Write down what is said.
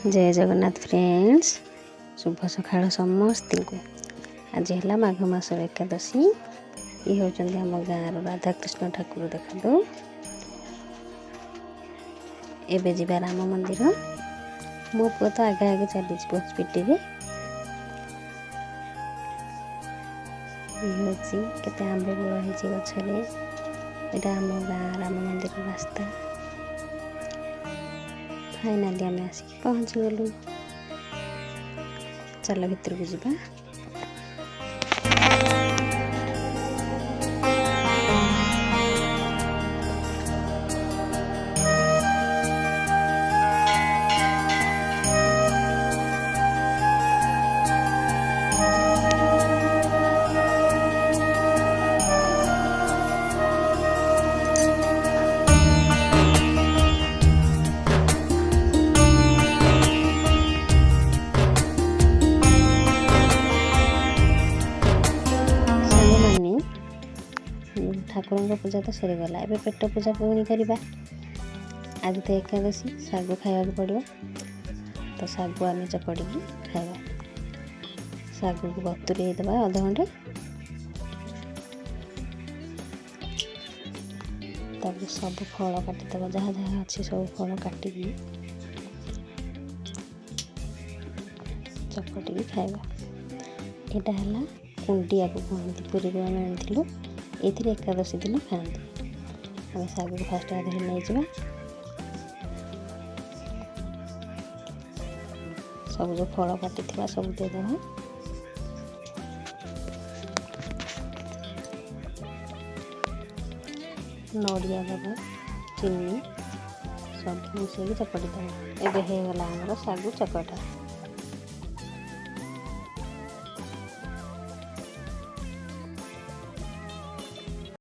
जय जगन्नाथ फ्रेंड्स, शुभ सकाळ समस्त को। आज है माघ मासर एकादशी। ये होचंदी आम गाँव राधाकृष्ण ठाकुर। देखो एबे जीवा राम मंदिर। मो पुआ तो आगे आगे चली स्पीड रे। केते आंब बड़ है गचरे। यहाँ आम गाँव राम मंदिर रास्ता। फाइनाली आम आसिक पहुँची गलु। चल भीतर को जीवा। ठाकुर पूजा तो सरीगला। एबे पेट पूजा पुणी करवा। आज तो एकादशी साग खावा पड़ो। तो साग आम चकड़ी खावा। साग को बतुरे देवा अध घंटे। तब सब फल काटिदेव जहाँ जहाँ अच्छी सब फल काटिकी चकटी खावा। यहाँ है कुंडिया को कहते। पुरी को आम आनी ये एकादशी दिन खाती। आम साग को फास्ट आधे नहीं जावा। सब जो फल काटी सब देदेव। नड़िया देव, चीनी सब मिसेक चकटी देव। एबे हो गला आमर साग चकटा।